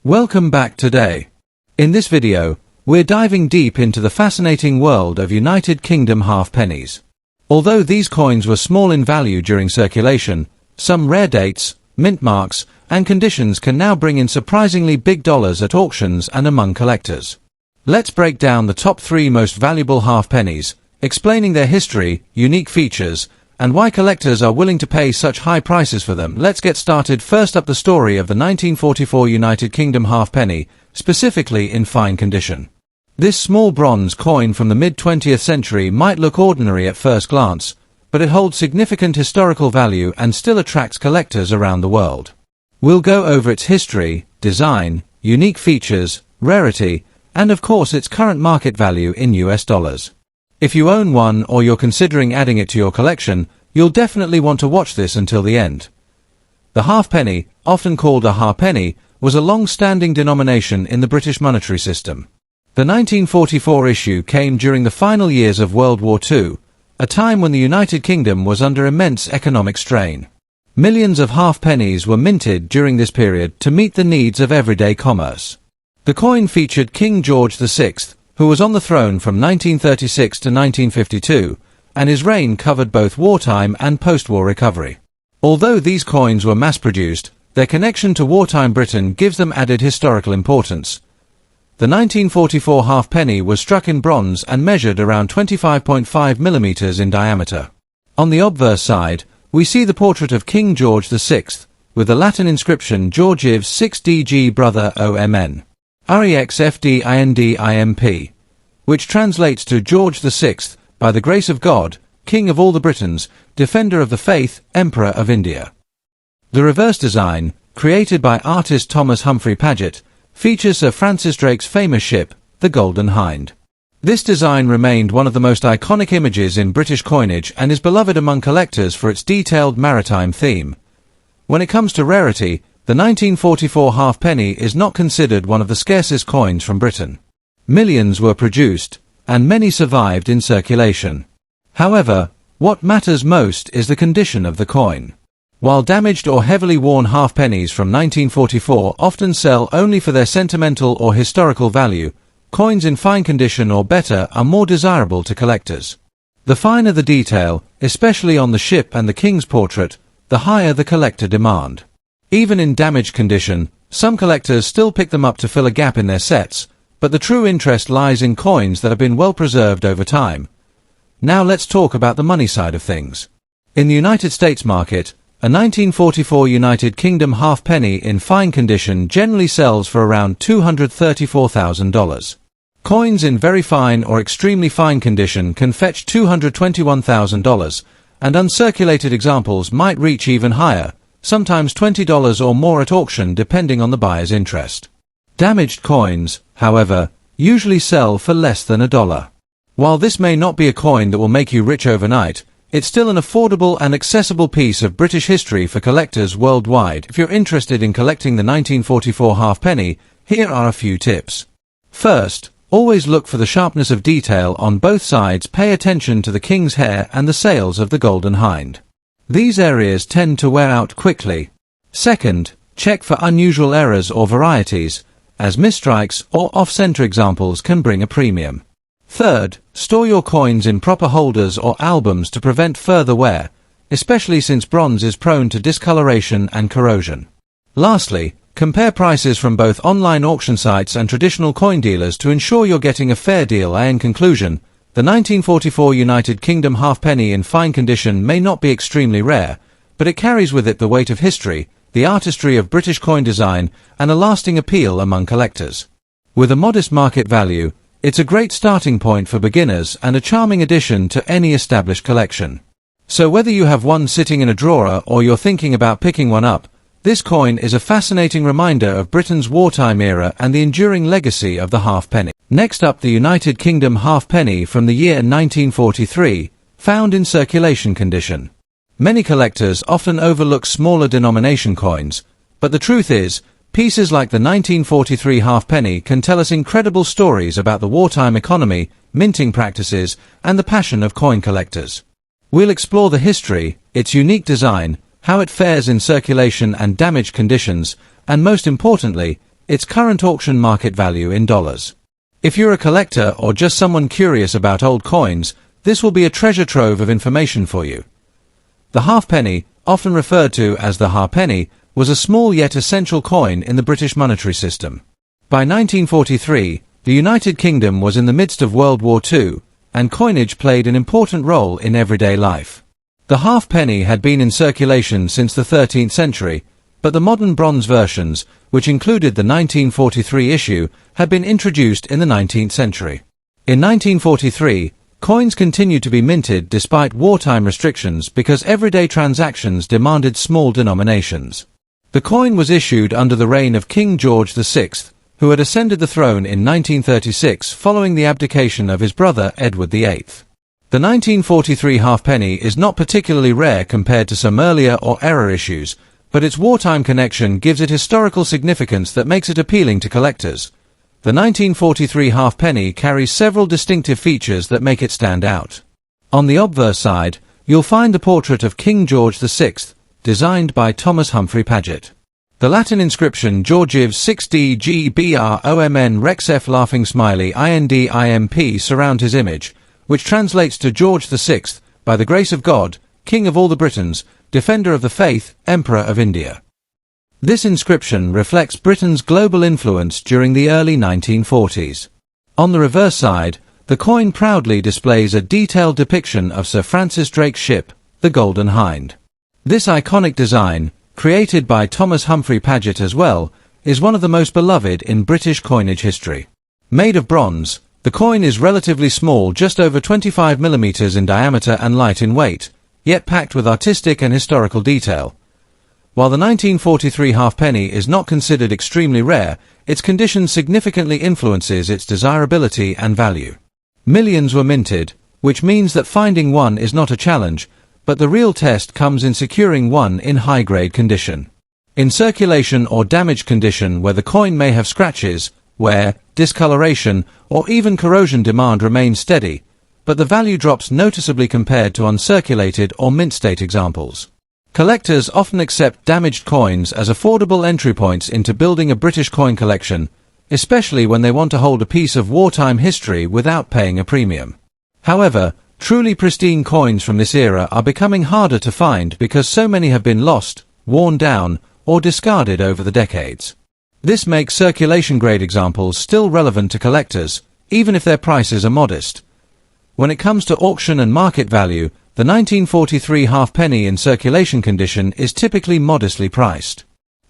Welcome back today. In this video, we're diving deep into the fascinating world of United Kingdom halfpennies. Although these coins were small in value during circulation, some rare dates, mint marks, and conditions can now bring in surprisingly big dollars at auctions and among collectors. Let's break down the top 3 most valuable halfpennies, explaining their history, unique features, and why collectors are willing to pay such high prices for them. Let's get started. First up, the story of the 1944 United Kingdom halfpenny, specifically in fine condition. This small bronze coin from the mid-20th century might look ordinary at first glance, but it holds significant historical value and still attracts collectors around the world. We'll go over its history, design, unique features, rarity, and of course its current market value in US dollars. If you own one or you're considering adding it to your collection, you'll definitely want to watch this until the end. The halfpenny, often called a halfpenny, was a long-standing denomination in the British monetary system. The 1944 issue came during the final years of World War II, a time when the United Kingdom was under immense economic strain. Millions of halfpennies were minted during this period to meet the needs of everyday commerce. The coin featured King George VI, who was on the throne from 1936 to 1952, and his reign covered both wartime and post-war recovery. Although these coins were mass-produced, their connection to wartime Britain gives them added historical importance. The 1944 halfpenny was struck in bronze and measured around 25.5 millimeters in diameter. On the obverse side, we see the portrait of King George VI, with the Latin inscription Georgiv 6DG Brother OMN. REXFDINDIMP, which translates to George VI, by the grace of God, King of all the Britons, Defender of the Faith, Emperor of India. The reverse design, created by artist Thomas Humphrey Paget, features Sir Francis Drake's famous ship, the Golden Hind. This design remained one of the most iconic images in British coinage and is beloved among collectors for its detailed maritime theme. When it comes to rarity, the 1944 halfpenny is not considered one of the scarcest coins from Britain. Millions were produced, and many survived in circulation. However, what matters most is the condition of the coin. While damaged or heavily worn halfpennies from 1944 often sell only for their sentimental or historical value, coins in fine condition or better are more desirable to collectors. The finer the detail, especially on the ship and the king's portrait, the higher the collector demand. Even in damaged condition, some collectors still pick them up to fill a gap in their sets, but the true interest lies in coins that have been well preserved over time. Now let's talk about the money side of things. In the United States market, a 1944 United Kingdom halfpenny in fine condition generally sells for around $234,000. Coins in very fine or extremely fine condition can fetch $221,000, and uncirculated examples might reach even higher, sometimes $20 or more at auction depending on the buyer's interest. Damaged coins, however, usually sell for less than $1. While this may not be a coin that will make you rich overnight, it's still an affordable and accessible piece of British history for collectors worldwide. If you're interested in collecting the 1944 halfpenny, here are a few tips. First, always look for the sharpness of detail on both sides. Pay attention to the king's hair and the sails of the Golden Hind. These areas tend to wear out quickly. Second, check for unusual errors or varieties, as misstrikes or off-center examples can bring a premium. Third, store your coins in proper holders or albums to prevent further wear, especially since bronze is prone to discoloration and corrosion. Lastly, compare prices from both online auction sites and traditional coin dealers to ensure you're getting a fair deal. In conclusion, the 1944 United Kingdom halfpenny in fine condition may not be extremely rare, but it carries with it the weight of history, the artistry of British coin design, and a lasting appeal among collectors. With a modest market value, it's a great starting point for beginners and a charming addition to any established collection. So whether you have one sitting in a drawer or you're thinking about picking one up, this coin is a fascinating reminder of Britain's wartime era and the enduring legacy of the halfpenny. Next up, the United Kingdom halfpenny from the year 1943, found in circulation condition. Many collectors often overlook smaller denomination coins, but the truth is, pieces like the 1943 halfpenny can tell us incredible stories about the wartime economy, minting practices, and the passion of coin collectors. We'll explore the history, its unique design, how it fares in circulation and damaged conditions, and most importantly, its current auction market value in dollars. If you're a collector or just someone curious about old coins, this will be a treasure trove of information for you. The halfpenny, often referred to as the halfpenny, was a small yet essential coin in the British monetary system. By 1943, the United Kingdom was in the midst of World War II, and coinage played an important role in everyday life. The halfpenny had been in circulation since the 13th century, but the modern bronze versions, which included the 1943 issue, had been introduced in the 19th century. In 1943, coins continued to be minted despite wartime restrictions because everyday transactions demanded small denominations. The coin was issued under the reign of King George VI, who had ascended the throne in 1936 following the abdication of his brother Edward VIII. The 1943 halfpenny is not particularly rare compared to some earlier or error issues, but its wartime connection gives it historical significance that makes it appealing to collectors. The 1943 halfpenny carries several distinctive features that make it stand out. On the obverse side, you'll find the portrait of King George VI, designed by Thomas Humphrey Paget. The Latin inscription Georgiv 6DGBROMN Rex F laughing smiley INDIMP surround his image, which translates to George VI, by the grace of God, King of all the Britons, Defender of the Faith, Emperor of India. This inscription reflects Britain's global influence during the early 1940s. On the reverse side, the coin proudly displays a detailed depiction of Sir Francis Drake's ship, the Golden Hind. This iconic design, created by Thomas Humphrey Paget as well, is one of the most beloved in British coinage history. Made of bronze, the coin is relatively small, just over 25 mm in diameter and light in weight, yet packed with artistic and historical detail. While the 1943 halfpenny is not considered extremely rare, its condition significantly influences its desirability and value. Millions were minted, which means that finding one is not a challenge, but the real test comes in securing one in high-grade condition. In circulation or damaged condition where the coin may have scratches, wear, discoloration, or even corrosion, demand remains steady, but the value drops noticeably compared to uncirculated or mint-state examples. Collectors often accept damaged coins as affordable entry points into building a British coin collection, especially when they want to hold a piece of wartime history without paying a premium. However, truly pristine coins from this era are becoming harder to find because so many have been lost, worn down, or discarded over the decades. This makes circulation-grade examples still relevant to collectors, even if their prices are modest. When it comes to auction and market value, the 1943 halfpenny in circulation condition is typically modestly priced.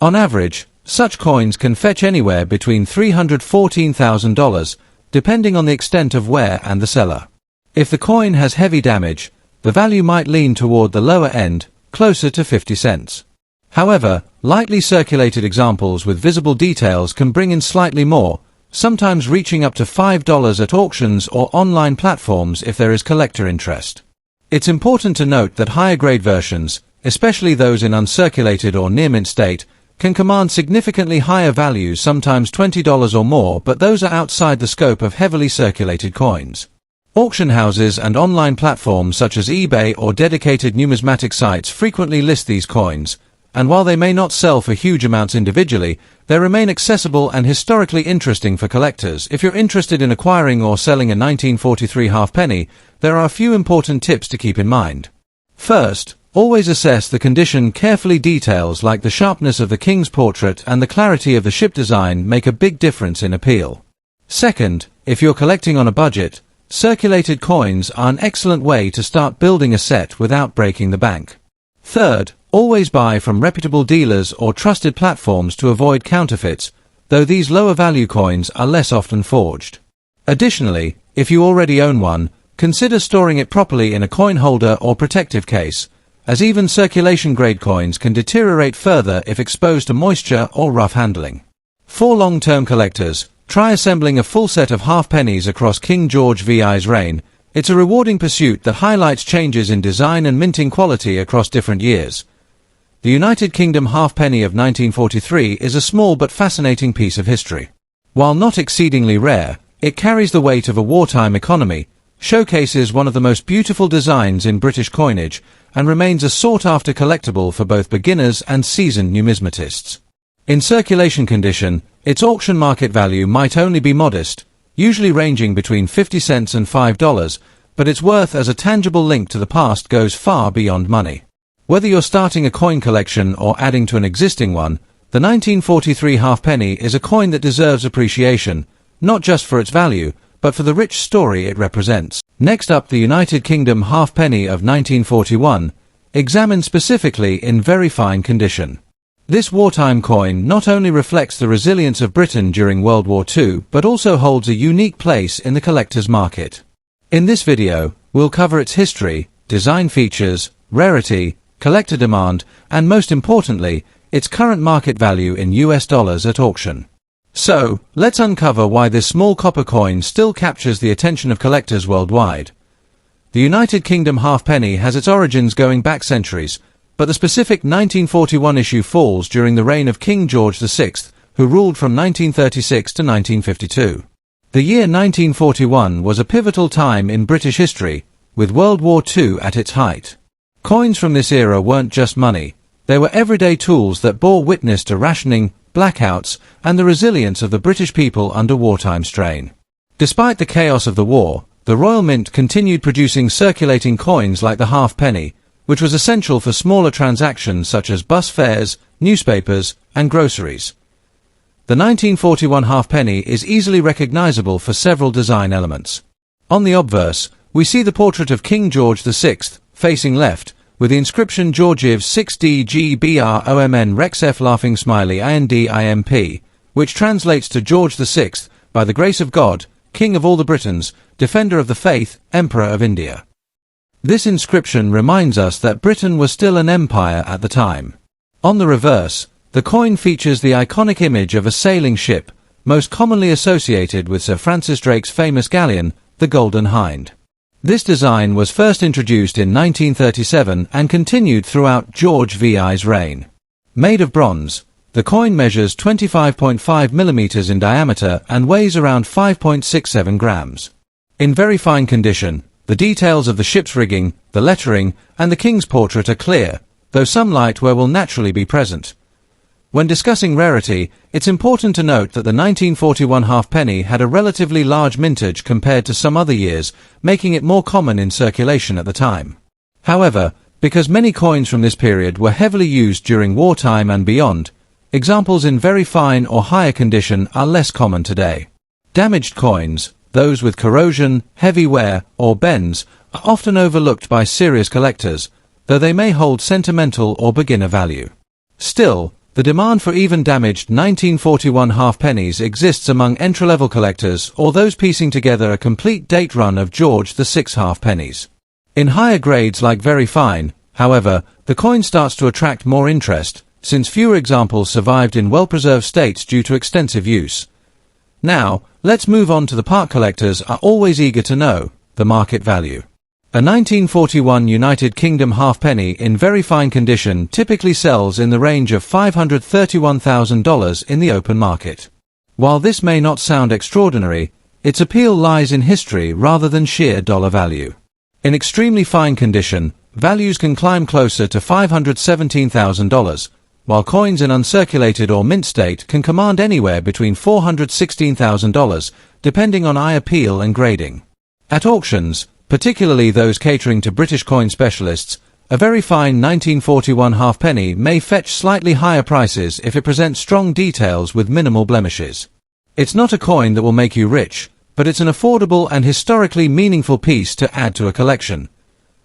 On average, such coins can fetch anywhere between $314,000, depending on the extent of wear and the seller. If the coin has heavy damage, the value might lean toward the lower end, closer to 50 cents. However, lightly circulated examples with visible details can bring in slightly more, sometimes reaching up to $5 at auctions or online platforms if there is collector interest. It's important to note that higher-grade versions, especially those in uncirculated or near-mint state, can command significantly higher values, sometimes $20 or more, but those are outside the scope of heavily circulated coins. Auction houses and online platforms such as eBay or dedicated numismatic sites frequently list these coins, and while they may not sell for huge amounts individually, they remain accessible and historically interesting for collectors. If you're interested in acquiring or selling a 1943 halfpenny, there are a few important tips to keep in mind. First, always assess the condition carefully. Details like the sharpness of the king's portrait and the clarity of the ship design make a big difference in appeal. Second, if you're collecting on a budget, circulated coins are an excellent way to start building a set without breaking the bank. Third, always buy from reputable dealers or trusted platforms to avoid counterfeits, though these lower value coins are less often forged. Additionally, if you already own one, consider storing it properly in a coin holder or protective case, as even circulation-grade coins can deteriorate further if exposed to moisture or rough handling. For long-term collectors, try assembling a full set of halfpennies across King George VI's reign. It's a rewarding pursuit that highlights changes in design and minting quality across different years. The United Kingdom halfpenny of 1943 is a small but fascinating piece of history. While not exceedingly rare, it carries the weight of a wartime economy, showcases one of the most beautiful designs in British coinage, and remains a sought-after collectible for both beginners and seasoned numismatists. In circulation condition, Its auction market value might only be modest, usually ranging between 50 cents and $5, but its worth as a tangible link to the past goes far beyond money. Whether you're starting a coin collection or adding to an existing one, the 1943 halfpenny is a coin that deserves appreciation, not just for its value, but for the rich story it represents. Next up, the United Kingdom halfpenny of 1941, examined specifically in very fine condition. This wartime coin not only reflects the resilience of Britain during World War II, but also holds a unique place in the collector's market. In this video, we'll cover its history, design features, rarity, collector demand, and most importantly, its current market value in US dollars at auction. So, let's uncover why this small copper coin still captures the attention of collectors worldwide. The United Kingdom halfpenny has its origins going back centuries, but the specific 1941 issue falls during the reign of King George VI, who ruled from 1936 to 1952. The year 1941 was a pivotal time in British history, with World War II at its height. Coins from this era weren't just money, they were everyday tools that bore witness to rationing, blackouts, and the resilience of the British people under wartime strain. Despite the chaos of the war, the Royal Mint continued producing circulating coins like the halfpenny, which was essential for smaller transactions such as bus fares, newspapers, and groceries. The 1941 halfpenny is easily recognizable for several design elements. On the obverse, we see the portrait of King George VI, facing left, with the inscription Georgiev 6DGBROMN Rex F laughing smiley INDIMP, which translates to George VI, by the grace of God, King of all the Britons, Defender of the Faith, Emperor of India. This inscription reminds us that Britain was still an empire at the time. On the reverse, the coin features the iconic image of a sailing ship, most commonly associated with Sir Francis Drake's famous galleon, the Golden Hind. This design was first introduced in 1937 and continued throughout George VI's reign. Made of bronze, the coin measures 25.5 mm in diameter and weighs around 5.67 grams. In very fine condition, the details of the ship's rigging, the lettering, and the king's portrait are clear, though some light wear will naturally be present. When discussing rarity, it's important to note that the 1941 halfpenny had a relatively large mintage compared to some other years, making it more common in circulation at the time. However, because many coins from this period were heavily used during wartime and beyond, examples in very fine or higher condition are less common today. Damaged coins, those with corrosion, heavy wear, or bends, are often overlooked by serious collectors, though they may hold sentimental or beginner value. Still, the demand for even damaged 1941 halfpennies exists among entry-level collectors or those piecing together a complete date run of George VI halfpennies. In higher grades like very fine, however, the coin starts to attract more interest, since fewer examples survived in well-preserved states due to extensive use. Now, let's move on to the part collectors are always eager to know, the market value. A 1941 United Kingdom halfpenny in very fine condition typically sells in the range of $531,000 in the open market. While this may not sound extraordinary, its appeal lies in history rather than sheer dollar value. In extremely fine condition, values can climb closer to $517,000, while coins in uncirculated or mint state can command anywhere between $416,000, depending on eye appeal and grading. At auctions, particularly those catering to British coin specialists, a very fine 1941 halfpenny may fetch slightly higher prices if it presents strong details with minimal blemishes. It's not a coin that will make you rich, but it's an affordable and historically meaningful piece to add to a collection.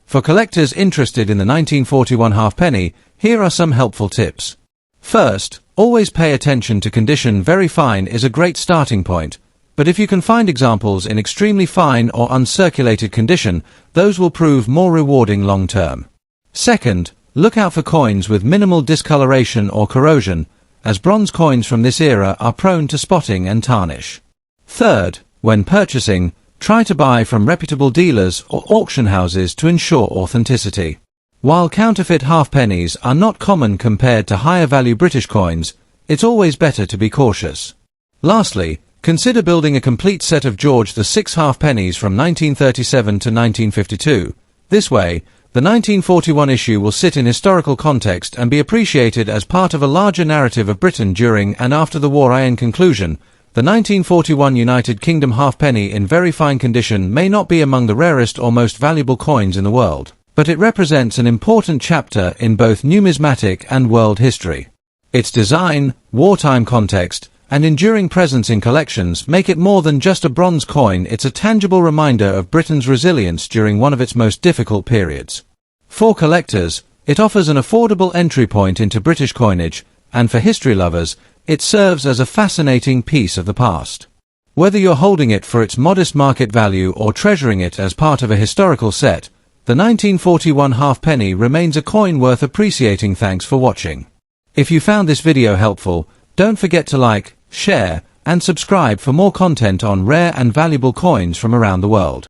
For collectors interested in the 1941 halfpenny, here are some helpful tips. First, always pay attention to condition. Very fine is a great starting point, but if you can find examples in extremely fine or uncirculated condition, those will prove more rewarding long-term. Second, look out for coins with minimal discoloration or corrosion, as bronze coins from this era are prone to spotting and tarnish. Third, when purchasing, try to buy from reputable dealers or auction houses to ensure authenticity. While counterfeit halfpennies are not common compared to higher-value British coins, it's always better to be cautious. Lastly, consider building a complete set of George VI halfpennies from 1937 to 1952. This way, The 1941 issue will sit in historical context and be appreciated as part of a larger narrative of Britain during and after the war. In conclusion, the 1941 United Kingdom halfpenny in very fine condition may not be among the rarest or most valuable coins in the world, but it represents an important chapter in both numismatic and world history. Its design, wartime context, and enduring presence in collections make it more than just a bronze coin. It's a tangible reminder of Britain's resilience during one of its most difficult periods. For collectors, it offers an affordable entry point into British coinage, and for history lovers, it serves as a fascinating piece of the past. Whether you're holding it for its modest market value or treasuring it as part of a historical set, the 1941 halfpenny remains a coin worth appreciating. Thanks for watching. If you found this video helpful, don't forget to like, share, and subscribe for more content on rare and valuable coins from around the world.